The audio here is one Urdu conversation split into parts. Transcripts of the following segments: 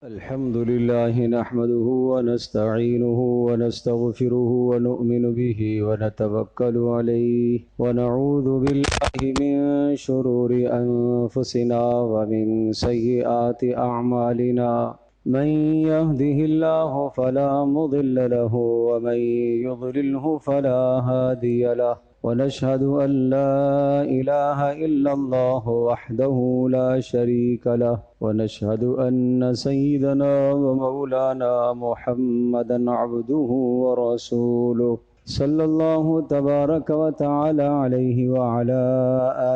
الحمد لله نحمده ونستعينه ونستغفره ونؤمن به ونتوكل عليه ونعوذ بالله من شرور أنفسنا ومن سيئات أعمالنا من يهده الله فلا مضل له ومن يضلله فلا هادي له ونشهد أن لا إله إلا الله وحده لا شريك له ونشهد أن سيدنا ومولانا محمدا عبده ورسوله صلى الله تبارك وتعالى عليه وعلى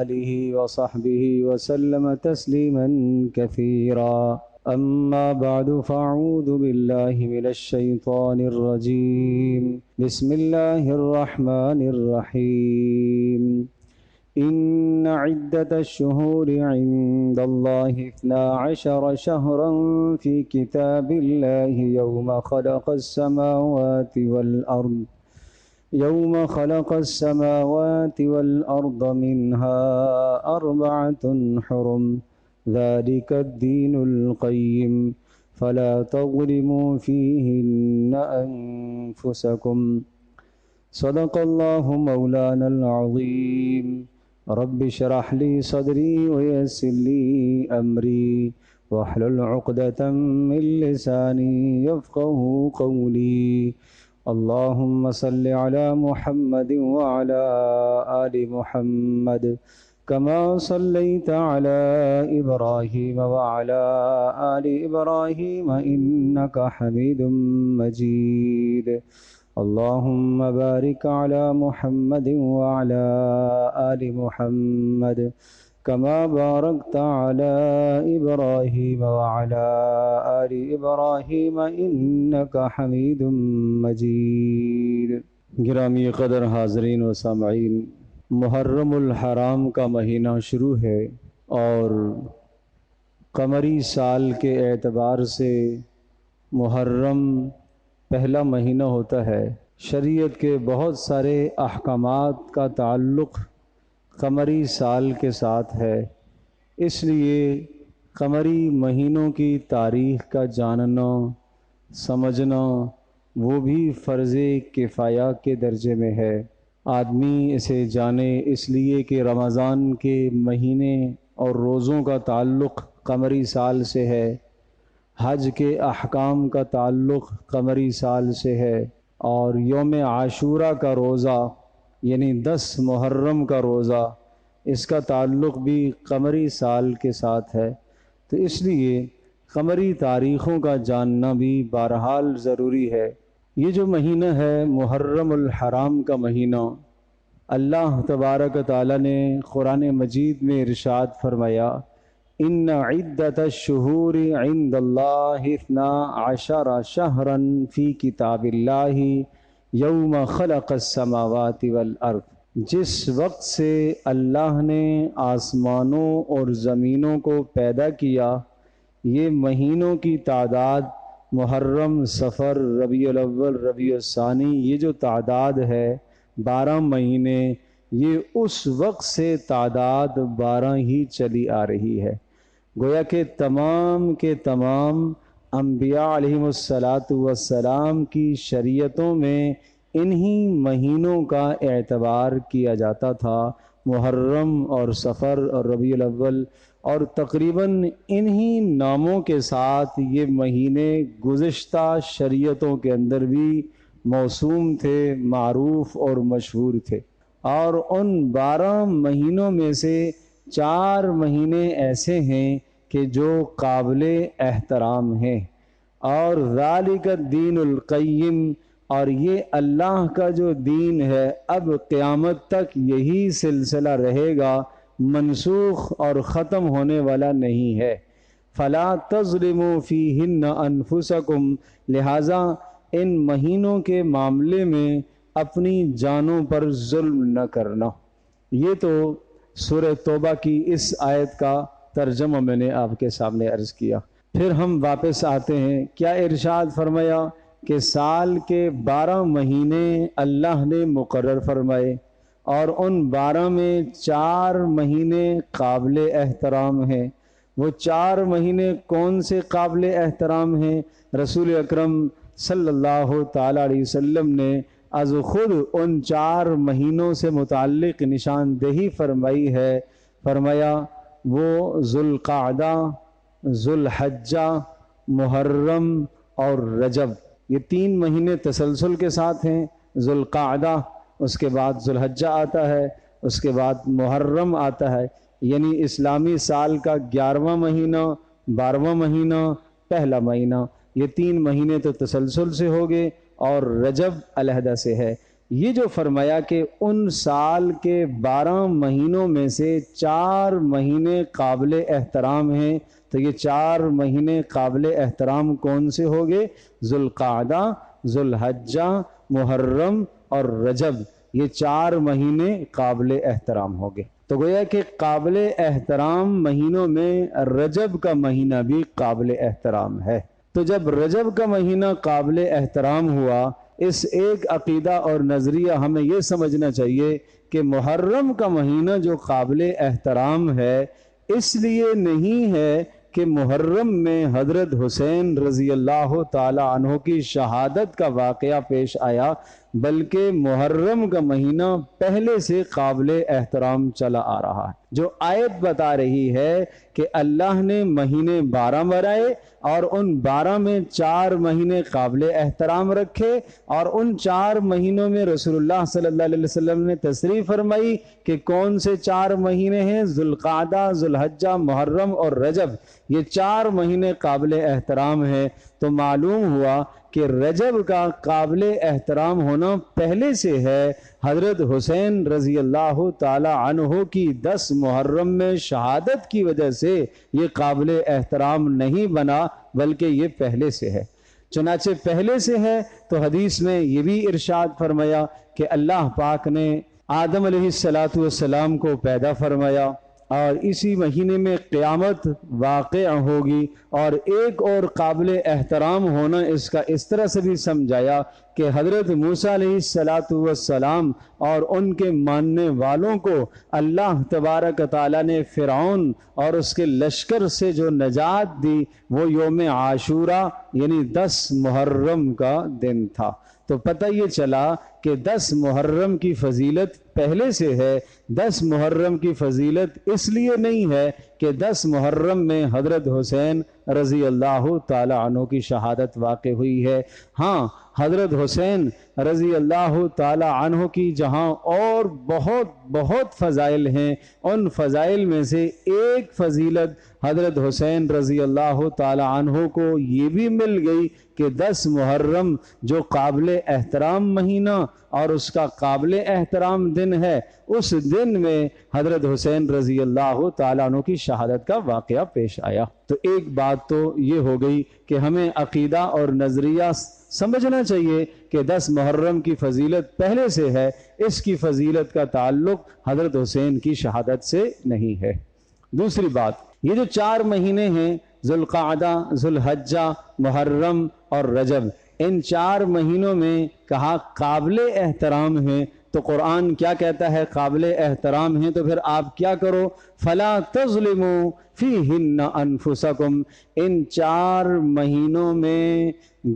آله وصحبه وسلم تسليما كثيرا أما بعد فأعوذ بالله من الشيطان الرجيم بسم الله الرحمن الرحيم إن عدة الشهور عند الله 12 شهرا في كتاب الله يوم خلق السماوات والأرض منها 4 حرم ذلك الدين القيم فلا تظلموا فيهن أنفسكم صدق الله مولانا العظيم رب اشرح لي صدري ويسر لي أمري واحلل عقدة من لساني يفقه قولي اللهم صل على محمد وعلى آل محمد كما صليت على إبراهيم وعلى آل إبراهيم إنك حميد مجيد اللهم بارك على محمد وعلى آل محمد كما باركت على إبراهيم وعلى آل إبراهيم إنك حميد مجيد. گرامی قدر حاضرین و سامعین، محرم الحرام کا مہینہ شروع ہے اور قمری سال کے اعتبار سے محرم پہلا مہینہ ہوتا ہے۔ شریعت کے بہت سارے احکامات کا تعلق قمری سال کے ساتھ ہے، اس لیے قمری مہینوں کی تاریخ کا جاننا سمجھنا وہ بھی فرض کفایہ کے درجے میں ہے۔ آدمی اسے جانے اس لیے کہ رمضان کے مہینے اور روزوں کا تعلق قمری سال سے ہے، حج کے احکام کا تعلق قمری سال سے ہے، اور یوم عاشورہ کا روزہ یعنی 10 محرم کا روزہ اس کا تعلق بھی قمری سال کے ساتھ ہے۔ تو اس لیے قمری تاریخوں کا جاننا بھی بہرحال ضروری ہے۔ یہ جو مہینہ ہے محرم الحرام کا مہینہ، اللہ تبارک و تعالیٰ نے قرآن مجید میں ارشاد فرمایا ان عدت الشہور عند اللہ 12 شہرا فی کتاب اللہ یوم خلق السماوات والارض۔ جس وقت سے اللہ نے آسمانوں اور زمینوں کو پیدا کیا، یہ مہینوں کی تعداد محرم، صفر، ربیع الاول، ربیع الثانی، یہ جو تعداد ہے 12 مہینے، یہ اس وقت سے تعداد 12 ہی چلی آ رہی ہے۔ گویا کہ تمام کے تمام انبیاء علیہم السلام کی شریعتوں میں انہی مہینوں کا اعتبار کیا جاتا تھا، محرم اور صفر اور ربیع الاول، اور تقریباً انہی ناموں کے ساتھ یہ مہینے گزشتہ شریعتوں کے اندر بھی موسوم تھے، معروف اور مشہور تھے۔ اور ان 12 مہینوں میں سے 4 مہینے ایسے ہیں کہ جو قابل احترام ہیں، اور ذالک الدین القیم، اور یہ اللہ کا جو دین ہے اب قیامت تک یہی سلسلہ رہے گا، منسوخ اور ختم ہونے والا نہیں ہے۔ فلا تظلموا فیہن انفسکم، لہٰذا ان مہینوں کے معاملے میں اپنی جانوں پر ظلم نہ کرنا۔ یہ تو سورہ توبہ کی اس آیت کا ترجمہ میں نے آپ کے سامنے عرض کیا۔ پھر ہم واپس آتے ہیں، کیا ارشاد فرمایا کہ سال کے 12 مہینے اللہ نے مقرر فرمائے، اور ان 12 میں 4 مہینے قابل احترام ہیں۔ وہ 4 مہینے کون سے قابل احترام ہیں؟ رسول اکرم صلی اللہ تعالیٰ علیہ وسلم نے از خود ان 4 مہینوں سے متعلق نشاندہی فرمائی ہے. فرمایا وہ ذوالقعدہ، ذوالحجہ، محرم اور رجب، یہ 3 مہینے تسلسل کے ساتھ ہیں. ذوالقعدہ، اس کے بعد ذوالحجہ آتا ہے، اس کے بعد محرم آتا ہے، یعنی اسلامی سال کا 11واں مہینہ، 12واں مہینہ، پہلا مہینہ، یہ 3 مہینے تو تسلسل سے ہو گئے، اور رجب علیحدہ سے ہے. یہ جو فرمایا کہ ان سال کے 12 مہینوں میں سے 4 مہینے قابل احترام ہیں، تو یہ 4 مہینے قابل احترام کون سے ہو گئے؟ ذوالقعدہ، ذوالحجہ، محرم اور رجب، یہ 4 مہینے قابل احترام ہو گئے. تو گویا کہ قابل احترام مہینوں میں رجب کا مہینہ بھی قابل احترام ہے. تو جب رجب کا مہینہ قابل احترام ہوا، اس ایک عقیدہ اور نظریہ ہمیں یہ سمجھنا چاہیے کہ محرم کا مہینہ جو قابل احترام ہے، اس لیے نہیں ہے کہ محرم میں حضرت حسین رضی اللہ تعالی عنہ کی شہادت کا واقعہ پیش آیا، بلکہ محرم کا مہینہ پہلے سے قابل احترام چلا آ رہا ہے. جو آیت بتا رہی ہے کہ اللہ نے مہینے 12 بنائے اور ان 12 میں 4 مہینے قابل احترام رکھے، اور ان 4 مہینوں میں رسول اللہ صلی اللہ علیہ وسلم نے تصریح فرمائی کہ کون سے 4 مہینے ہیں؟ ذوالقعدہ، ذوالحجہ، محرم اور رجب، یہ 4 مہینے قابل احترام ہیں. تو معلوم ہوا کہ رجب کا قابل احترام ہونا پہلے سے ہے. حضرت حسین رضی اللہ تعالی عنہ کی 10 محرم میں شہادت کی وجہ سے یہ قابل احترام نہیں بنا، بلکہ یہ پہلے سے ہے. چنانچہ پہلے سے ہے تو حدیث میں یہ بھی ارشاد فرمایا کہ اللہ پاک نے آدم علیہ السلام کو پیدا فرمایا، اور اسی مہینے میں قیامت واقع ہوگی. اور ایک اور قابل احترام ہونا اس کا اس طرح سے بھی سمجھایا کہ حضرت موسیٰ علیہ السلام اور ان کے ماننے والوں کو اللہ تبارک تعالیٰ نے فرعون اور اس کے لشکر سے جو نجات دی، وہ یوم عاشورہ یعنی 10 محرم کا دن تھا. تو پتہ یہ چلا کہ 10 محرم کی فضیلت پہلے سے ہے. 10 محرم کی فضیلت اس لیے نہیں ہے کہ 10 محرم میں حضرت حسین رضی اللہ تعالی عنہ کی شہادت واقع ہوئی ہے. ہاں، حضرت حسین رضی اللہ تعالی عنہ کی جہاں اور بہت فضائل ہیں، ان فضائل میں سے ایک فضیلت حضرت حسین رضی اللہ تعالی عنہ کو یہ بھی مل گئی کہ 10 محرم جو قابل احترام مہینہ اور اس کا قابل احترام دن ہے، اس دن میں حضرت حسین رضی اللہ تعالیٰ عنہ کی شہادت کا واقعہ پیش آیا. تو ایک بات تو یہ ہو گئی کہ ہمیں عقیدہ اور نظریہ سمجھنا چاہیے کہ 10 محرم کی فضیلت پہلے سے ہے، اس کی فضیلت کا تعلق حضرت حسین کی شہادت سے نہیں ہے. دوسری بات، یہ جو 4 مہینے ہیں، ذوالقعدہ، ذوالحجہ، محرم اور رجب، ان 4 مہینوں میں کہا قابل احترام ہیں. تو قرآن کیا کہتا ہے؟ قابل احترام ہیں. تو پھر آپ کیا کرو؟ فَلَا تَظْلِمُوا فِيهِنَّ أَنفُسَكُمْ، ان 4 مہینوں میں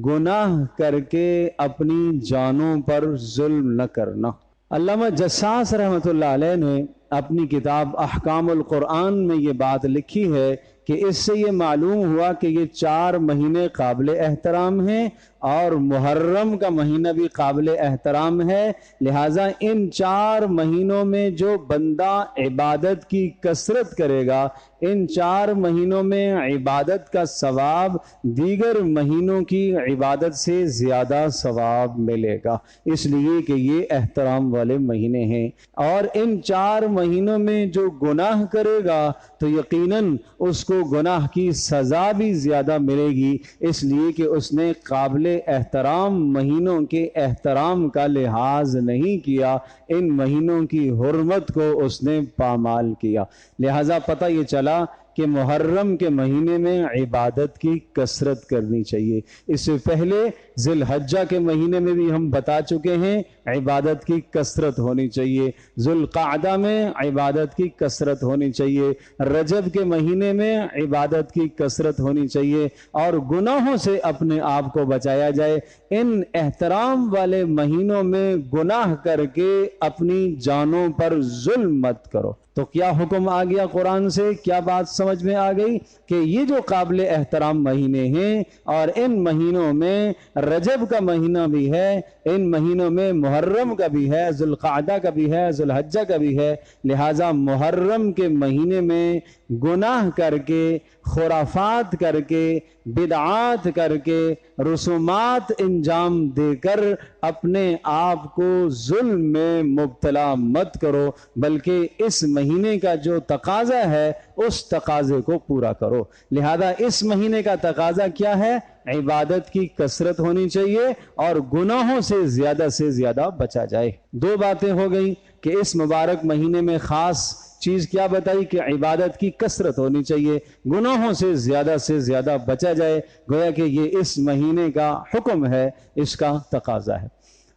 گناہ کر کے اپنی جانوں پر ظلم نہ کرنا. علامہ جساس رحمۃ اللہ علیہ نے اپنی کتاب احکام القرآن میں یہ بات لکھی ہے کہ اس سے یہ معلوم ہوا کہ یہ 4 مہینے قابل احترام ہیں اور محرم کا مہینہ بھی قابل احترام ہے. لہٰذا ان 4 مہینوں میں جو بندہ عبادت کی کثرت کرے گا، ان 4 مہینوں میں عبادت کا ثواب دیگر مہینوں کی عبادت سے زیادہ ثواب ملے گا، اس لیے کہ یہ احترام والے مہینے ہیں. اور ان 4 مہینوں میں جو گناہ کرے گا تو یقیناً اس کو گناہ کی سزا بھی زیادہ ملے گی، اس لیے کہ اس نے قابل احترام مہینوں کے احترام کا لحاظ نہیں کیا، ان مہینوں کی حرمت کو اس نے پامال کیا. لہٰذا پتہ یہ چلا کہ محرم کے مہینے میں عبادت کی کثرت کرنی چاہیے۔ اس سے پہلے ذی الحجہ کے مہینے میں بھی ہم بتا چکے ہیں عبادت کی کثرت ہونی چاہیے، ذو القعدہ میں عبادت کی کثرت ہونی چاہیے، رجب کے مہینے میں عبادت کی کثرت ہونی چاہیے، اور گناہوں سے اپنے آپ کو بچایا جائے۔ ان احترام والے مہینوں میں گناہ کر کے اپنی جانوں پر ظلم مت کرو۔ تو کیا حکم آ گیا قرآن سے؟ کیا بات سمجھ میں آ گئی کہ یہ جو قابل احترام مہینے ہیں، اور ان مہینوں میں رجب کا مہینہ بھی ہے، ان مہینوں میں محرم کا بھی ہے، ذو القعدہ کا بھی ہے، ذو الحجہ کا بھی ہے، لہٰذا محرم کے مہینے میں گناہ کر کے، خرافات کر کے، بدعات کر کے، رسومات انجام دے کر اپنے آپ کو ظلم میں مبتلا مت کرو، بلکہ اس مہینے کا جو تقاضا ہے اس تقاضے کو پورا کرو۔ لہذا اس مہینے کا تقاضا کیا ہے؟ عبادت کی کثرت ہونی چاہیے اور گناہوں سے زیادہ بچا جائے۔ دو باتیں ہو گئیں کہ اس مبارک مہینے میں خاص چیز کیا بتائی کہ عبادت کی کثرت ہونی چاہیے، گناہوں سے زیادہ بچا جائے، گویا کہ یہ اس مہینے کا حکم ہے، اس کا تقاضا ہے۔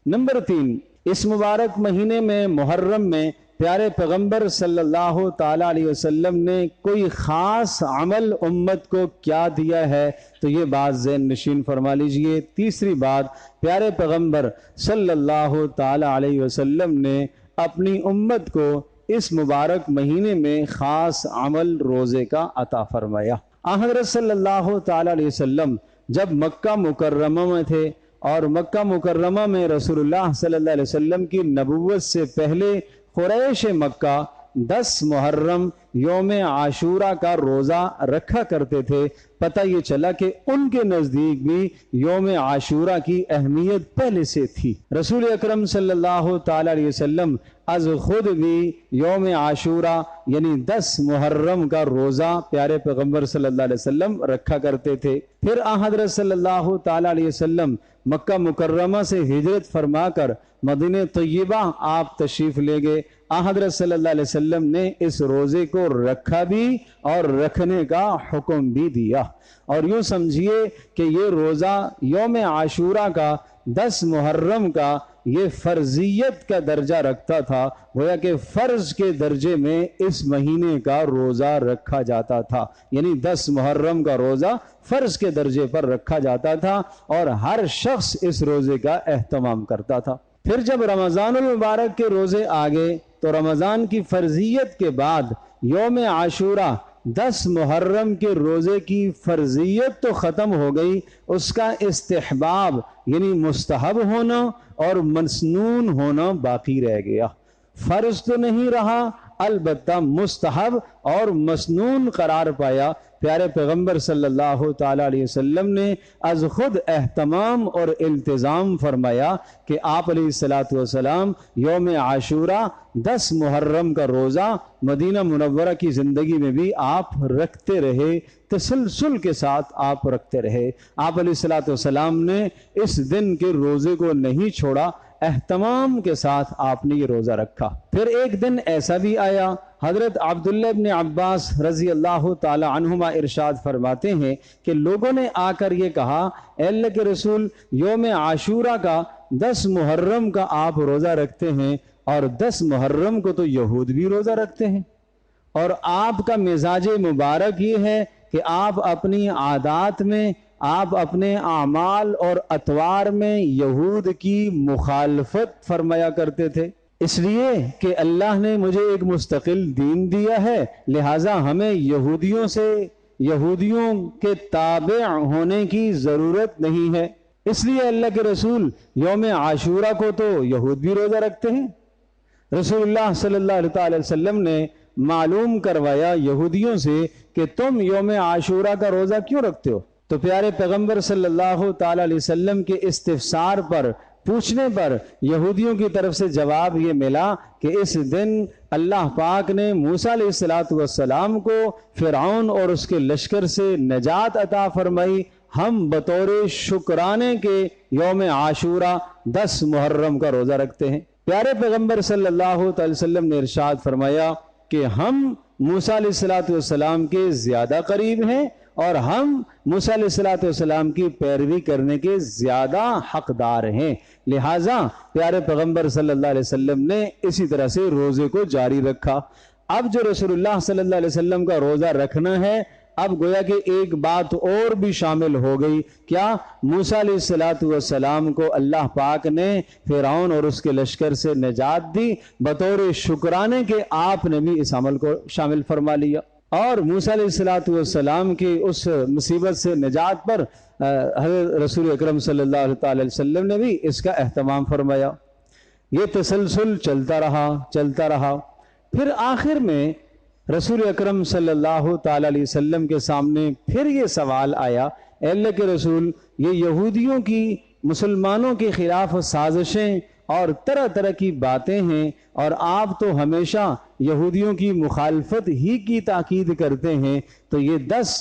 نمبر 3، اس مبارک مہینے میں محرم میں پیارے پیغمبر صلی اللہ تعالیٰ علیہ وسلم نے کوئی خاص عمل امت کو کیا دیا ہے، تو یہ بات ذہن نشین فرما لیجئے۔ تیسری بات، پیارے پیغمبر صلی اللہ تعالیٰ علیہ وسلم نے اپنی امت کو اس مبارک مہینے میں خاص عمل روزے کا عطا فرمایا۔ حضرت صلی اللہ تعالیٰ علیہ وسلم جب مکہ مکرمہ میں تھے، اور مکہ مکرمہ میں رسول اللہ صلی اللہ علیہ وسلم کی نبوت سے پہلے قریش مکہ 10 محرم یوم عاشورہ کا روزہ رکھا کرتے تھے۔ پتہ یہ چلا کہ ان کے نزدیک بھی یوم عاشورہ کی اہمیت پہلے سے تھی۔ رسول اکرم صلی اللہ تعالیٰ علیہ وسلم از خود بھی یوم عاشورہ یعنی 10 محرم کا روزہ پیارے پیغمبر صلی اللہ علیہ وسلم رکھا کرتے تھے۔ پھر حضرت صلی اللہ تعالیٰ علیہ وسلم مکہ مکرمہ سے ہجرت فرما کر مدینہ طیبہ آپ تشریف لے گئے۔ حضرت صلی اللہ علیہ وسلم نے اس روزے کو رکھا بھی اور رکھنے کا حکم بھی دیا، اور یوں سمجھیے کہ یہ روزہ یوم عاشورہ کا 10 محرم کا یہ فرضیت کا درجہ رکھتا تھا، گویا کہ فرض کے درجے میں اس مہینے کا روزہ رکھا جاتا تھا، یعنی 10 محرم کا روزہ فرض کے درجے پر رکھا جاتا تھا، اور ہر شخص اس روزے کا اہتمام کرتا تھا۔ پھر جب رمضان المبارک کے روزے آگے تو رمضان کی فرضیت کے بعد یوم عاشورہ 10 محرم کے روزے کی فرضیت تو ختم ہو گئی، اس کا استحباب یعنی مستحب ہونا اور مسنون ہونا باقی رہ گیا۔ فرض تو نہیں رہا، البتہ مستحب اور مسنون قرار پایا۔ پیارے پیغمبر صلی اللہ تعالیٰ علیہ وسلم نے از خود اہتمام اور التزام فرمایا کہ آپ علیہ السلام یوم عاشورہ 10 محرم کا روزہ مدینہ منورہ کی زندگی میں بھی آپ رکھتے رہے، تسلسل کے ساتھ آپ رکھتے رہے۔ آپ علیہ السلام نے اس دن کے روزے کو نہیں چھوڑا، اہتمام کے ساتھ آپ نے یہ روزہ رکھا۔ پھر ایک دن ایسا بھی آیا، حضرت عبداللہ ابن عباس رضی اللہ تعالی عنہما ارشاد فرماتے ہیں کہ لوگوں نے آ کر یہ کہا، اے اللہ کے رسول، یوم عاشورہ کا 10 محرم کا آپ روزہ رکھتے ہیں، اور 10 محرم کو تو یہود بھی روزہ رکھتے ہیں، اور آپ کا مزاج مبارک یہ ہے کہ آپ اپنی عادات میں، آپ اپنے اعمال اور اطوار میں یہود کی مخالفت فرمایا کرتے تھے۔ اس لیے کہ اللہ نے مجھے ایک مستقل دین دیا ہے، لہٰذا ہمیں یہودیوں کے تابع ہونے کی ضرورت نہیں ہے۔ اس لیے اللہ کے رسول یوم عاشورہ کو تو یہود بھی روزہ رکھتے ہیں۔ رسول اللہ صلی اللہ علیہ وسلم نے معلوم کروایا یہودیوں سے کہ تم یوم عاشورہ کا روزہ کیوں رکھتے ہو؟ تو پیارے پیغمبر صلی اللہ تعالی علیہ وسلم کے استفسار پر، پوچھنے پر یہودیوں کی طرف سے جواب یہ ملا کہ اس دن اللہ پاک نے موسیٰ علیہ السلام کو فرعون اور اس کے لشکر سے نجات عطا فرمائی، ہم بطور شکرانے کے یوم عاشورہ 10 محرم کا روزہ رکھتے ہیں۔ پیارے پیغمبر صلی اللہ علیہ وسلم نے ارشاد فرمایا کہ ہم موسیٰ علیہ السلام کے زیادہ قریب ہیں اور ہم موسیٰ علیہ السلام کی پیروی کرنے کے زیادہ حقدار ہیں، لہٰذا پیارے پیغمبر صلی اللہ علیہ وسلم نے اسی طرح سے روزے کو جاری رکھا۔ اب جو رسول اللہ صلی اللہ علیہ وسلم کا روزہ رکھنا ہے، اب گویا کہ ایک بات اور بھی شامل ہو گئی، کیا؟ موسیٰ علیہ السلام کو اللہ پاک نے فرعون اور اس کے لشکر سے نجات دی، بطور شکرانے کے آپ نے بھی اس عمل کو شامل فرما لیا، اور موسیٰ علیہ السلام کی اس مصیبت سے نجات پر حضرت رسول اکرم صلی اللہ علیہ وسلم نے بھی اس کا اہتمام فرمایا۔ یہ تسلسل چلتا رہا، پھر آخر میں رسول اکرم صلی اللہ تعالی علیہ وسلم کے سامنے پھر یہ سوال آیا، اے اللہ کے رسول، یہ یہودیوں کی مسلمانوں کے خلاف سازشیں اور طرح طرح کی باتیں ہیں، اور آپ تو ہمیشہ یہودیوں کی مخالفت ہی کی تاکید کرتے ہیں، تو یہ 10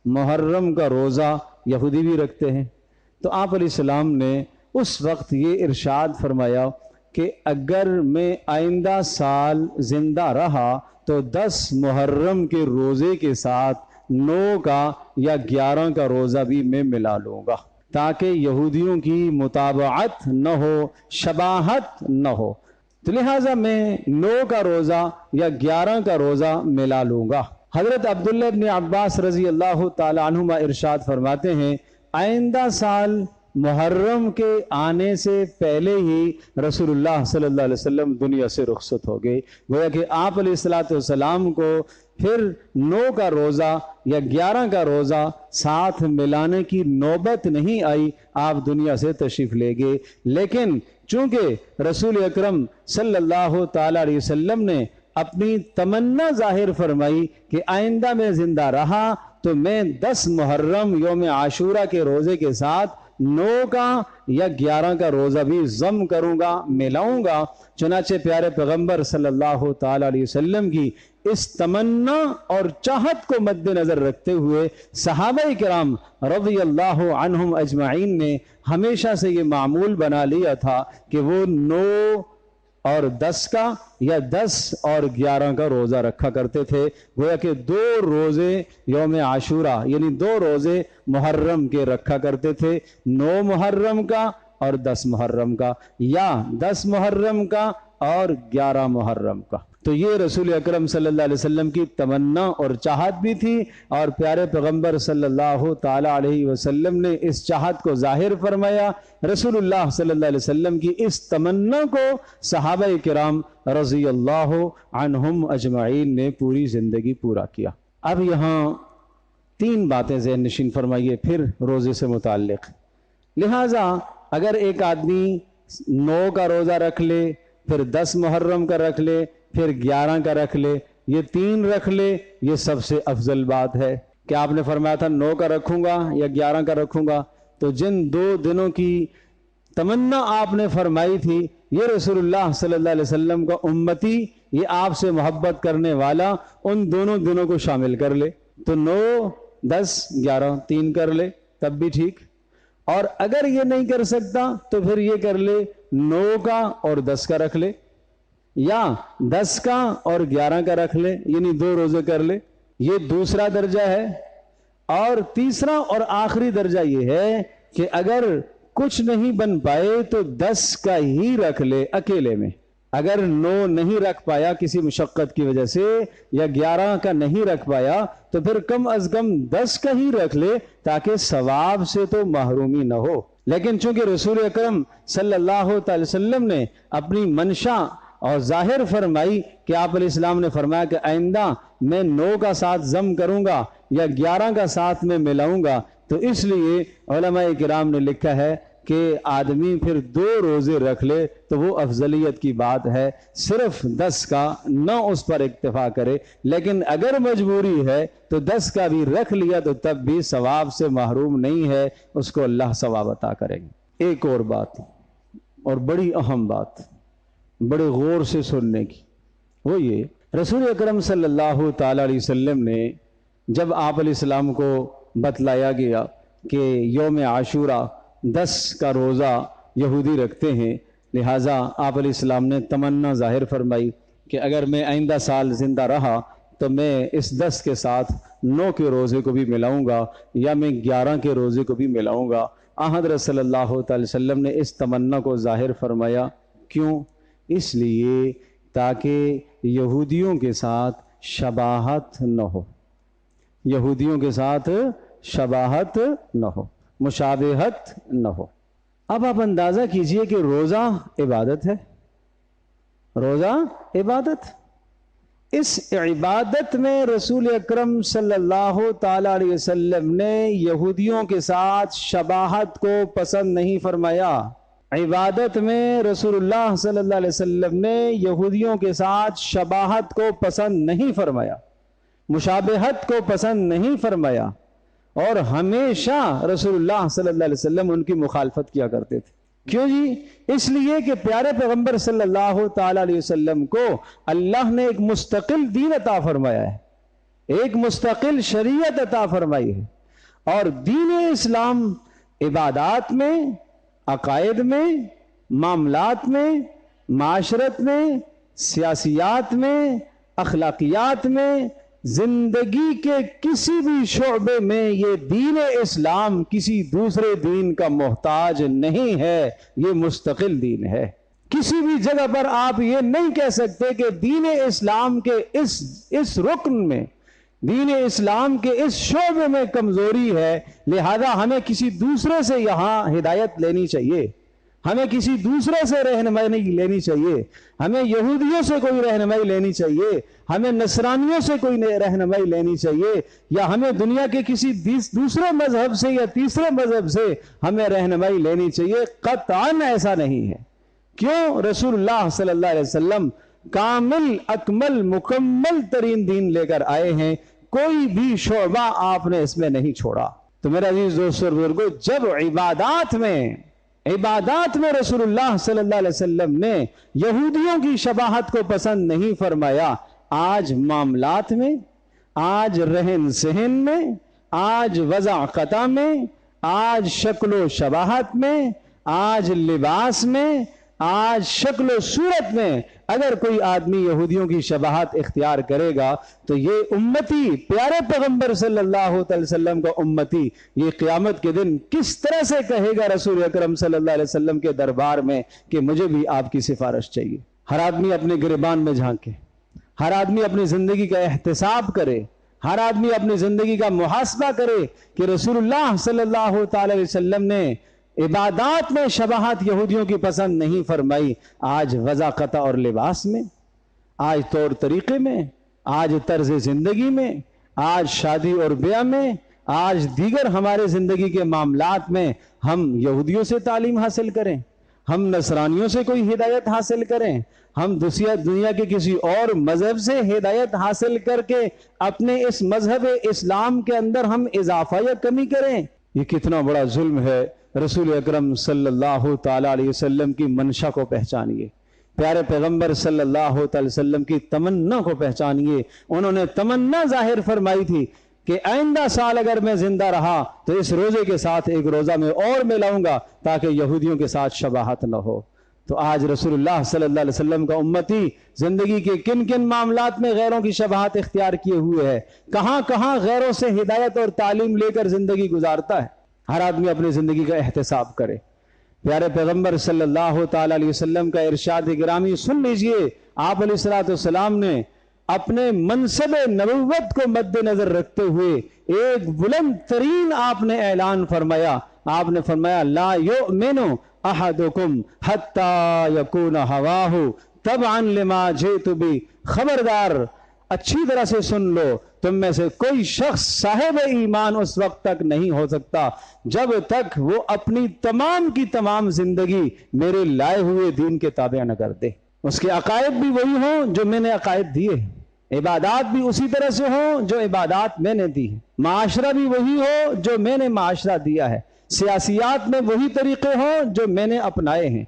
محرم کا روزہ یہودی بھی رکھتے ہیں۔ تو آپ علیہ السلام نے اس وقت یہ ارشاد فرمایا کہ اگر میں آئندہ سال زندہ رہا تو 10 محرم کے روزے کے ساتھ 9 کا یا 11 کا روزہ بھی میں ملا لوں گا، تاکہ یہودیوں کی مطابعت نہ ہو، شباہت نہ ہو، تو لہٰذا میں 9 کا روزہ یا 11 کا روزہ ملا لوں گا۔ حضرت عبداللہ ابن عباس رضی اللہ تعالی عنہما ارشاد فرماتے ہیں، آئندہ سال محرم کے آنے سے پہلے ہی رسول اللہ صلی اللہ علیہ وسلم دنیا سے رخصت ہو گئے، گویا کہ آپ علیہ السلام کو پھر 9 کا روزہ یا 11 کا روزہ ساتھ ملانے کی نوبت نہیں آئی، آپ دنیا سے تشریف لے گئے۔ لیکن چونکہ رسول اکرم صلی اللہ تعالی علیہ وسلم نے اپنی تمنا ظاہر فرمائی کہ آئندہ میں زندہ رہا تو میں 10 محرم یوم عاشورہ کے روزے کے ساتھ 9 کا یا 11 کا روزہ بھی ضم کروں گا، ملاؤں گا، چنانچہ پیارے پیغمبر صلی اللہ تعالی علیہ وسلم کی اس تمنا اور چاہت کو مد نظر رکھتے ہوئے صحابہ کرام رضی اللہ عنہم اجمعین نے ہمیشہ سے یہ معمول بنا لیا تھا کہ وہ 9 اور 10 کا یا 10 اور 11 کا روزہ رکھا کرتے تھے، گویا کہ 2 روزے یوم عاشورہ یعنی 2 روزے محرم کے رکھا کرتے تھے، 9 محرم کا اور 10 محرم کا، یا 10 محرم کا اور 11 محرم کا۔ تو یہ رسول اکرم صلی اللہ علیہ وسلم کی تمنا اور چاہت بھی تھی، اور پیارے پیغمبر صلی اللہ تعالی علیہ وسلم نے اس چاہت کو ظاہر فرمایا۔ رسول اللہ صلی اللہ علیہ وسلم کی اس تمنا کو صحابہ کرام رضی اللہ عنہم اجمعین نے پوری زندگی پورا کیا۔ اب یہاں 3 باتیں ذہن نشین فرمائیے پھر روزے سے متعلق۔ لہٰذا اگر ایک آدمی 9 کا روزہ رکھ لے، پھر 10 محرم کا رکھ لے، پھر 11 کا رکھ لے، یہ 3 رکھ لے، یہ سب سے افضل بات ہے۔ کہ آپ نے فرمایا تھا 9 کا رکھوں گا یا 11 کا رکھوں گا، تو جن 2 دنوں کی تمنا آپ نے فرمائی تھی، یہ رسول اللہ صلی اللہ علیہ وسلم کا امتی، یہ آپ سے محبت کرنے والا ان دونوں دنوں کو شامل کر لے، تو 9 10 11 3 کر لے تب بھی ٹھیک، اور اگر یہ نہیں کر سکتا تو پھر یہ کر لے 9 کا اور 10 کا رکھ لے، یا 10 کا اور 11 کا رکھ لے، یعنی 2 روزے کر لے۔ یہ دوسرا درجہ ہے۔ اور تیسرا اور آخری درجہ یہ ہے کہ اگر کچھ نہیں بن پائے تو 10 کا ہی رکھ لے اکیلے میں۔ اگر 9 نہیں رکھ پایا کسی مشقت کی وجہ سے، یا 11 کا نہیں رکھ پایا، تو پھر کم از کم 10 کا ہی رکھ لے، تاکہ ثواب سے تو محرومی نہ ہو۔ لیکن چونکہ رسول اکرم صلی اللہ تعالی وسلم نے اپنی منشا اور ظاہر فرمائی کہ آپ علیہ السلام نے فرمایا کہ آئندہ میں 9 کا ساتھ ضم کروں گا یا 11 کا ساتھ میں ملاؤں گا، تو اس لیے علماء کرام نے لکھا ہے کہ آدمی پھر 2 روزے رکھ لے تو وہ افضلیت کی بات ہے، صرف 10 کا نہ اس پر اکتفا کرے، لیکن اگر مجبوری ہے تو 10 کا بھی رکھ لیا تو تب بھی ثواب سے محروم نہیں ہے، اس کو اللہ ثواب عطا کریں گے۔ ایک اور بات، اور بڑی اہم بات، بڑے غور سے سننے کی، وہ یہ رسول اکرم صلی اللہ تعالی علیہ وسلم نے جب آپ علیہ السلام کو بتلایا گیا کہ یوم عاشورہ 10 کا روزہ یہودی رکھتے ہیں، لہٰذا آپ علیہ السلام نے تمنا ظاہر فرمائی کہ اگر میں آئندہ سال زندہ رہا تو میں اس 10 کے ساتھ 9 کے روزے کو بھی ملاؤں گا یا میں 11 کے روزے کو بھی ملاؤں گا۔ حضرت صلی اللہ علیہ وسلم نے اس تمنا کو ظاہر فرمایا۔ کیوں؟ اس لیے تاکہ یہودیوں کے ساتھ شباہت نہ ہو، یہودیوں کے ساتھ شباہت نہ ہو، مشابہت نہ ہو۔ اب آپ اندازہ کیجئے کہ روزہ عبادت ہے، روزہ عبادت، اس عبادت میں رسول اکرم صلی اللہ تعالی علیہ وسلم نے یہودیوں کے ساتھ شباہت کو پسند نہیں فرمایا۔ عبادت میں رسول اللہ صلی اللہ علیہ وسلم نے یہودیوں کے ساتھ شباہت کو پسند نہیں فرمایا، مشابہت کو پسند نہیں فرمایا، اور ہمیشہ رسول اللہ صلی اللہ علیہ وسلم ان کی مخالفت کیا کرتے تھے۔ کیوں جی؟ اس لیے کہ پیارے پیغمبر صلی اللہ تعالی علیہ وسلم کو اللہ نے ایک مستقل دین عطا فرمایا ہے، ایک مستقل شریعت عطا فرمائی ہے، اور دین اسلام عبادات میں، عقائد میں، معاملات میں، معاشرت میں، سیاسیات میں، اخلاقیات میں، زندگی کے کسی بھی شعبے میں یہ دین اسلام کسی دوسرے دین کا محتاج نہیں ہے، یہ مستقل دین ہے۔ کسی بھی جگہ پر آپ یہ نہیں کہہ سکتے کہ دین اسلام کے اس رکن میں، دین اسلام کے اس شعبے میں کمزوری ہے، لہذا ہمیں کسی دوسرے سے یہاں ہدایت لینی چاہیے، ہمیں کسی دوسرے سے رہنمائی نہیں لینی چاہیے، ہمیں یہودیوں سے کوئی رہنمائی لینی چاہیے، ہمیں نصرانیوں سے کوئی رہنمائی لینی چاہیے، یا ہمیں دنیا کے کسی دوسرے مذہب سے یا تیسرے مذہب سے ہمیں رہنمائی لینی چاہیے۔ قطعاً ایسا نہیں ہے۔ کیوں؟ رسول اللہ صلی اللہ علیہ وسلم کامل، اکمل، مکمل ترین دین لے کر آئے ہیں، کوئی بھی شعبہ آپ نے اس میں نہیں چھوڑا۔ تو میرے عزیز دوستو اور بزرگو، جب عبادات میں رسول اللہ صلی اللہ علیہ وسلم نے یہودیوں کی شباہت کو پسند نہیں فرمایا، آج معاملات میں، آج رہن سہن میں، آج وضع میں، آج شکل و شباہت میں، آج لباس میں، آج شکل و صورت میں اگر کوئی آدمی یہودیوں کی شباہت اختیار کرے گا تو یہ امتی، پیارے پیغمبر صلی اللہ علیہ وسلم کا امتی، یہ قیامت کے دن کس طرح سے کہے گا رسول اکرم صلی اللہ علیہ وسلم کے دربار میں کہ مجھے بھی آپ کی سفارش چاہیے۔ ہر آدمی اپنے گریبان میں جھانکے، ہر آدمی اپنی زندگی کا احتساب کرے، ہر آدمی اپنی زندگی کا محاسبہ کرے کہ رسول اللہ صلی اللہ تعالی علیہ وسلم نے عبادات میں شباہت یہودیوں کی پسند نہیں فرمائی، آج وضاقت اور لباس میں، آج طور طریقے میں، آج طرز زندگی میں، آج شادی اور بیاہ میں، آج دیگر ہمارے زندگی کے معاملات میں ہم یہودیوں سے تعلیم حاصل کریں، ہم نصرانیوں سے کوئی ہدایت حاصل کریں، ہم دنیا کے کسی اور مذہب سے ہدایت حاصل کر کے اپنے اس مذہب اسلام کے اندر ہم اضافہ یا کمی کریں، یہ کتنا بڑا ظلم ہے۔ رسول اکرم صلی اللہ تعالی علیہ وسلم کی منشا کو پہچانیے، پیارے پیغمبر صلی اللہ تعالی وسلم کی تمنا کو پہچانیے۔ انہوں نے تمنا ظاہر فرمائی تھی کہ آئندہ سال اگر میں زندہ رہا تو اس روزے کے ساتھ ایک روزہ میں اور ملاؤں گا تاکہ یہودیوں کے ساتھ شباہت نہ ہو۔ تو آج رسول اللہ صلی اللہ علیہ وسلم کا امتی زندگی کے کن کن معاملات میں غیروں کی شباہت اختیار کیے ہوئے ہے، کہاں کہاں غیروں سے ہدایت اور تعلیم لے کر زندگی گزارتا ہے۔ ہر آدمی اپنی زندگی کا احتساب کرے۔ پیارے پیغمبر صلی اللہ تعالی علیہ وسلم کا ارشاد گرامی سن لیجئے۔ آپ علیہ السلام نے اپنے منصب نبوت کو مد نظر رکھتے ہوئے ایک بلند ترین آپ نے اعلان فرمایا۔ آپ نے فرمایا لا یؤمن احدکم حتی یکون ہواہ تبعا لما جئت بہ، خبردار اچھی طرح سے سن لو، تم میں سے کوئی شخص صاحب ایمان اس وقت تک نہیں ہو سکتا جب تک وہ اپنی تمام کی تمام زندگی میرے لائے ہوئے دین کے تابع نہ کر دے۔ اس کے عقائد بھی وہی ہوں جو میں نے عقائد دیے ہیں، عبادات بھی اسی طرح سے ہوں جو عبادات میں نے دی ہیں، معاشرہ بھی وہی ہو جو میں نے معاشرہ دیا ہے، سیاسیات میں وہی طریقے ہوں جو میں نے اپنائے ہیں،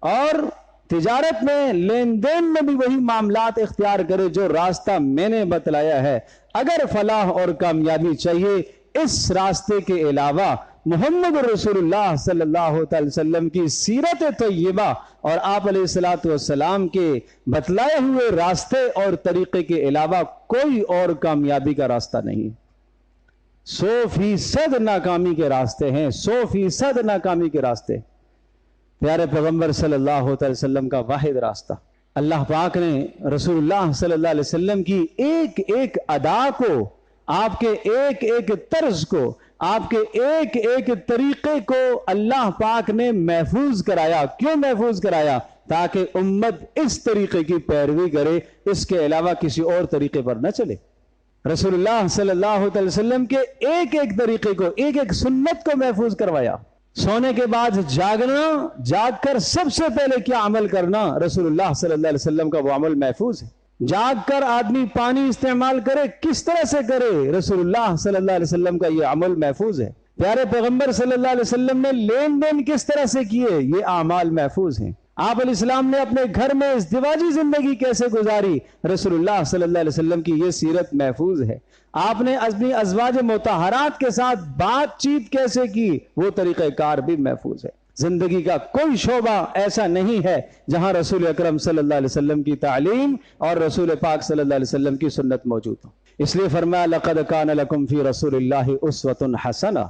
اور تجارت میں، لین دین میں بھی وہی معاملات اختیار کرے جو راستہ میں نے بتلایا ہے۔ اگر فلاح اور کامیابی چاہیے، اس راستے کے علاوہ محمد رسول اللہ صلی اللہ علیہ وسلم کی سیرت طیبہ اور آپ علیہ الصلوۃ والسلام کے بتلائے ہوئے راستے اور طریقے کے علاوہ کوئی اور کامیابی کا راستہ نہیں۔ 100% ناکامی کے راستے ہیں، 100% ناکامی کے راستے۔ پیارے پیغمبر صلی اللہ علیہ وسلم کا واحد راستہ، اللہ پاک نے رسول اللہ صلی اللہ علیہ وسلم کی ایک ایک ادا کو، آپ کے ایک ایک طرز کو، آپ کے ایک ایک طریقے کو اللہ پاک نے محفوظ کرایا۔ کیوں محفوظ کرایا؟ تاکہ امت اس طریقے کی پیروی کرے، اس کے علاوہ کسی اور طریقے پر نہ چلے۔ رسول اللہ صلی اللہ علیہ وسلم کے ایک ایک طریقے کو، ایک ایک سنت کو محفوظ کروایا۔ سونے کے بعد جاگنا، جاگ کر سب سے پہلے کیا عمل کرنا، رسول اللہ صلی اللہ علیہ وسلم کا وہ عمل محفوظ ہے۔ جاگ کر آدمی پانی استعمال کرے، کس طرح سے کرے، رسول اللہ صلی اللہ علیہ وسلم کا یہ عمل محفوظ ہے۔ پیارے پیغمبر صلی اللہ علیہ وسلم نے لین دین کس طرح سے کیے، یہ اعمال محفوظ ہیں۔ آپ علیہ السلام نے اپنے گھر میں ازدواجی زندگی کیسے گزاری، رسول اللہ صلی اللہ علیہ وسلم کی یہ سیرت محفوظ ہے۔ آپ نے اپنی ازواج مطہرات کے ساتھ بات چیت کیسے کی، وہ طریقہ کار بھی محفوظ ہے۔ زندگی کا کوئی شعبہ ایسا نہیں ہے جہاں رسول اکرم صلی اللہ علیہ وسلم کی تعلیم اور رسول پاک صلی اللہ علیہ وسلم کی سنت موجود ہو۔ اس لیے فرمایا لقد کان لکم فی رسول اللہ اسوۃ حسنہ،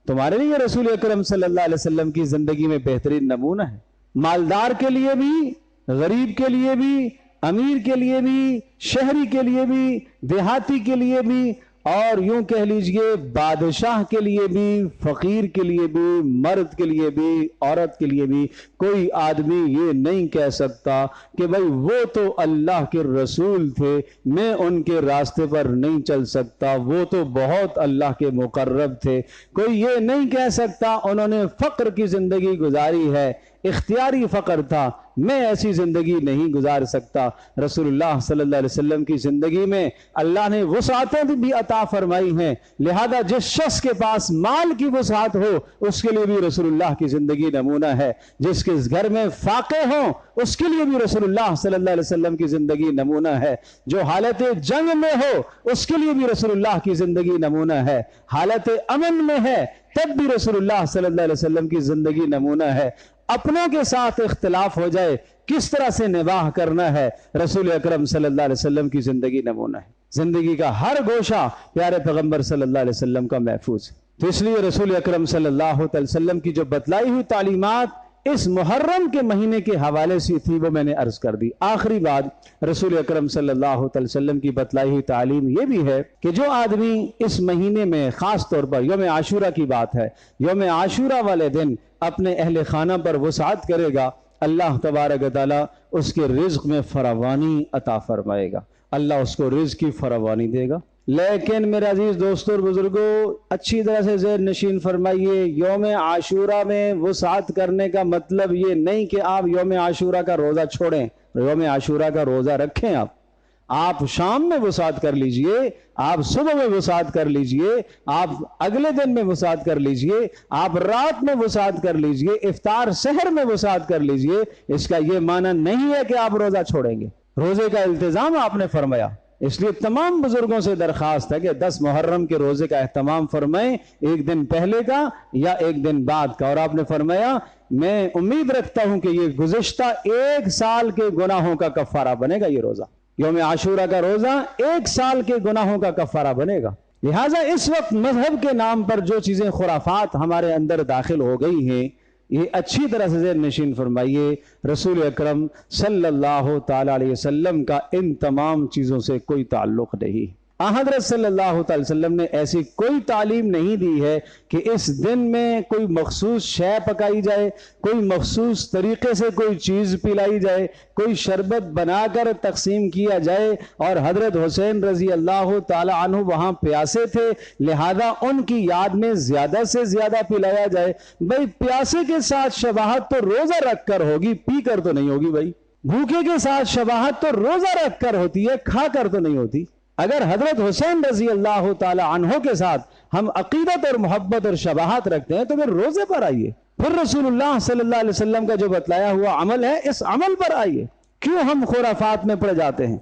تمہارے لیے رسول اکرم صلی اللہ علیہ وسلم کی زندگی میں بہترین نمونہ ہے۔ مالدار کے لیے بھی، غریب کے لیے بھی، امیر کے لیے بھی، شہری کے لیے بھی، دیہاتی کے لیے بھی، اور یوں کہہ لیجئے بادشاہ کے لیے بھی، فقیر کے لیے بھی، مرد کے لیے بھی، عورت کے لیے بھی، کوئی آدمی یہ نہیں کہہ سکتا کہ بھئی وہ تو اللہ کے رسول تھے، میں ان کے راستے پر نہیں چل سکتا، وہ تو بہت اللہ کے مقرب تھے۔ کوئی یہ نہیں کہہ سکتا انہوں نے فقر کی زندگی گزاری ہے، اختیاری فقر تھا، میں ایسی زندگی نہیں گزار سکتا۔ رسول اللہ صلی اللہ علیہ وسلم کی زندگی میں اللہ نے وسعتیں بھی عطا فرمائی ہیں، لہذا جس شخص کے پاس مال کی وسعت ہو اس کے لیے بھی رسول اللہ کی زندگی نمونہ ہے، جس کے گھر میں فاقے ہوں اس کے لیے بھی رسول اللہ صلی اللہ علیہ وسلم کی زندگی نمونہ ہے، جو حالت جنگ میں ہو اس کے لیے بھی رسول اللہ کی زندگی نمونہ ہے، حالت امن میں ہے تب بھی رسول اللہ صلی اللہ علیہ وسلم کی زندگی نمونہ ہے۔ اپنوں کے ساتھ اختلاف ہو جائے کس طرح سے نباہ کرنا ہے، رسول اکرم صلی اللہ علیہ وسلم کی زندگی نمونہ ہے۔ زندگی کا ہر گوشہ پیارے پیغمبر صلی اللہ علیہ وسلم کا محفوظ ہے۔ تو اس لیے رسول اکرم صلی اللہ علیہ وسلم کی جو بتلائی ہوئی تعلیمات اس محرم کے مہینے کے حوالے سے تھی وہ میں نے عرض کر دی۔ آخری بات، رسول اکرم صلی اللہ علیہ وسلم کی بتلائی ہوئی تعلیم یہ بھی ہے کہ جو آدمی اس مہینے میں، خاص طور پر یوم عاشورہ کی بات ہے، یوم عاشورہ والے دن اپنے اہل خانہ پر وسعت کرے گا، اللہ تبارک و تعالیٰ اس کے رزق میں فراوانی عطا فرمائے گا، اللہ اس کو رزق کی فراوانی دے گا۔ لیکن میرے عزیز دوستوں اور بزرگوں، اچھی طرح سے ذہن نشین فرمائیے، یوم عاشورہ میں وسعت کرنے کا مطلب یہ نہیں کہ آپ یوم عاشورہ کا روزہ چھوڑیں، یوم عاشورہ کا روزہ رکھیں۔ آپ شام میں وسعت کر لیجئے، آپ صبح میں وسعت کر لیجئے، آپ اگلے دن میں وسعت کر لیجئے، آپ رات میں وسعت کر لیجئے، افطار سحر میں وسعت کر لیجئے۔ اس کا یہ معنی نہیں ہے کہ آپ روزہ چھوڑیں گے، روزے کا التزام آپ نے فرمایا۔ اس لیے تمام بزرگوں سے درخواست ہے کہ 10 محرم کے روزے کا اہتمام فرمائیں، ایک دن پہلے کا یا ایک دن بعد کا۔ اور آپ نے فرمایا میں امید رکھتا ہوں کہ یہ گزشتہ 1 سال کے گناہوں کا کفارہ بنے گا، یہ روزہ یوم عاشورہ کا روزہ 1 سال کے گناہوں کا کفارہ بنے گا۔ لہٰذا اس وقت مذہب کے نام پر جو چیزیں خرافات ہمارے اندر داخل ہو گئی ہیں، یہ اچھی طرح سے ذہن نشین فرمائیے، رسول اکرم صلی اللہ تعالی علیہ وسلم کا ان تمام چیزوں سے کوئی تعلق نہیں۔ حضرت صلی اللہ تعالی وسلم نے ایسی کوئی تعلیم نہیں دی ہے کہ اس دن میں کوئی مخصوص شے پکائی جائے، کوئی مخصوص طریقے سے کوئی چیز پلائی جائے، کوئی شربت بنا کر تقسیم کیا جائے، اور حضرت حسین رضی اللہ تعالی عنہ وہاں پیاسے تھے لہذا ان کی یاد میں زیادہ سے زیادہ پلایا جائے۔ بھئی پیاسے کے ساتھ شباہت تو روزہ رکھ کر ہوگی، پی کر تو نہیں ہوگی۔ بھائی بھوکے کے ساتھ شباہت تو روزہ رکھ کر ہوتی ہے، کھا کر تو نہیں ہوتی۔ اگر حضرت حسین رضی اللہ تعالی عنہ کے ساتھ ہم عقیدت اور محبت اور شباہت رکھتے ہیں تو پھر روزے پر آئیے، پھر رسول اللہ صلی اللہ علیہ وسلم کا جو بتلایا ہوا عمل ہے اس عمل پر آئیے۔ کیوں ہم خرافات میں پڑ جاتے ہیں؟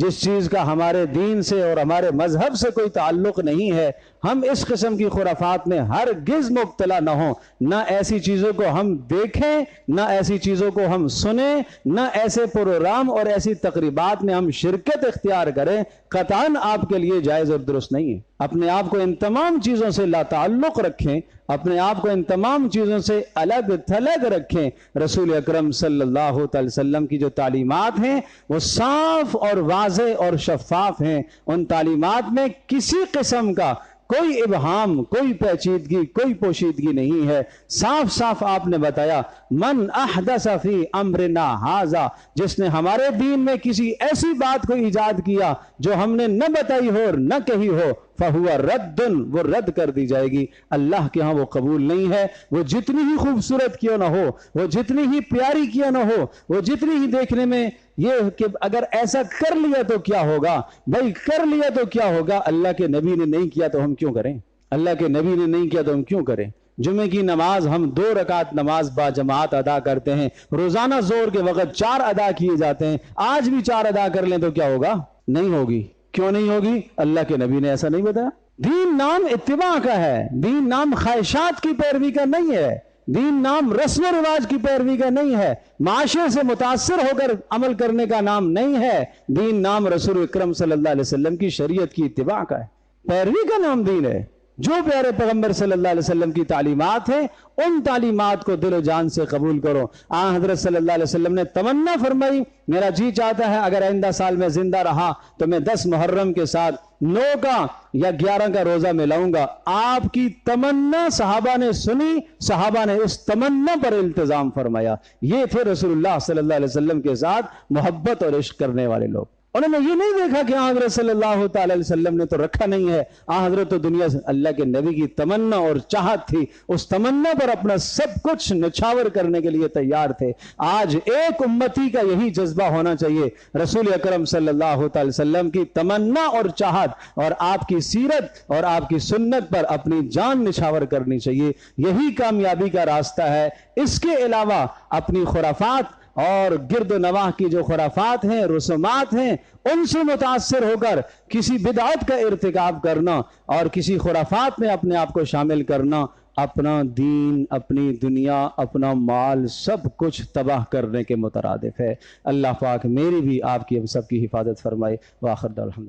جس چیز کا ہمارے دین سے اور ہمارے مذہب سے کوئی تعلق نہیں ہے، ہم اس قسم کی خرافات میں ہرگز مبتلا نہ ہوں۔ نہ ایسی چیزوں کو ہم دیکھیں، نہ ایسی چیزوں کو ہم سنیں، نہ ایسے پروگرام اور ایسی تقریبات میں ہم شرکت اختیار کریں، قطعاً آپ کے لیے جائز اور درست نہیں ہے۔ اپنے آپ کو ان تمام چیزوں سے لا تعلق رکھیں، اپنے آپ کو ان تمام چیزوں سے الگ تھلگ رکھیں۔ رسول اکرم صلی اللہ علیہ وسلم کی جو تعلیمات ہیں وہ صاف اور واضح اور شفاف ہیں، ان تعلیمات میں کسی قسم کا کوئی ابہام، کوئی پیچیدگی، کوئی پوشیدگی نہیں ہے۔ صاف صاف آپ نے بتایا، من احدث فی امرنا ھذا، جس نے ہمارے دین میں کسی ایسی بات کو ایجاد کیا جو ہم نے نہ بتائی ہو اور نہ کہی ہو، فَهُوَ رَدٌّ، وہ رد کر دی جائے گی۔ اللہ کے ہاں وہ قبول نہیں ہے، وہ جتنی ہی خوبصورت کیوں نہ ہو، وہ جتنی ہی پیاری کیوں نہ ہو، وہ جتنی ہی دیکھنے میں یہ کہ اگر ایسا کر لیا تو کیا ہوگا، بھائی کر لیا تو کیا ہوگا، اللہ کے نبی نے نہیں کیا تو ہم کیوں کریں؟ اللہ کے نبی نے نہیں کیا تو ہم کیوں کریں؟ جمعے کی نماز ہم 2 رکعت نماز با جماعت ادا کرتے ہیں، روزانہ زور کے وقت 4 ادا کیے جاتے ہیں، آج بھی 4 ادا کر لیں تو کیا ہوگا؟ نہیں ہوگی۔ کیوں نہیں ہوگی؟ اللہ کے نبی نے ایسا نہیں بتایا۔ دین نام اتباع کا ہے، دین نام خواہشات کی پیروی کا نہیں ہے، دین نام رسم و رواج کی پیروی کا نہیں ہے، معاشرے سے متاثر ہو کر عمل کرنے کا نام نہیں ہے، دین نام رسول اکرم صلی اللہ علیہ وسلم کی شریعت کی اتباع کا ہے، پیروی کا نام دین ہے۔ جو پیارے پیغمبر صلی اللہ علیہ وسلم کی تعلیمات ہیں ان تعلیمات کو دل و جان سے قبول کرو۔ حضرت صلی اللہ علیہ وسلم نے تمنا فرمائی، میرا جی چاہتا ہے اگر آئندہ سال میں زندہ رہا تو میں 10 محرم کے ساتھ 9 کا یا 11 کا روزہ میں لاؤں گا۔ آپ کی تمنا صحابہ نے سنی، صحابہ نے اس تمنا پر التزام فرمایا۔ یہ تھے رسول اللہ صلی اللہ علیہ وسلم کے ساتھ محبت اور عشق کرنے والے لوگ۔ انہوں نے یہ نہیں دیکھا کہ حضرت صلی اللہ تعالی علیہ وسلم نے تو رکھا نہیں ہے، حضرت تو دنیا سے اللہ کے نبی کی تمنا اور چاہت تھی، اس تمنا پر اپنا سب کچھ نچھاور کرنے کے لیے تیار تھے۔ آج ایک امتی کا یہی جذبہ ہونا چاہیے، رسول اکرم صلی اللہ تعالی وسلم کی تمنا اور چاہت اور آپ کی سیرت اور آپ کی سنت پر اپنی جان نچھاور کرنی چاہیے۔ یہی کامیابی کا راستہ ہے۔ اس کے علاوہ اپنی خرافات اور گرد و نواح کی جو خرافات ہیں، رسومات ہیں، ان سے متاثر ہو کر کسی بدعت کا ارتکاب کرنا اور کسی خرافات میں اپنے آپ کو شامل کرنا، اپنا دین، اپنی دنیا، اپنا مال، سب کچھ تباہ کرنے کے مترادف ہے۔ اللہ پاک میری بھی، آپ کی، ہم سب کی حفاظت فرمائے۔ وآخر دعوانا الحمدللہ۔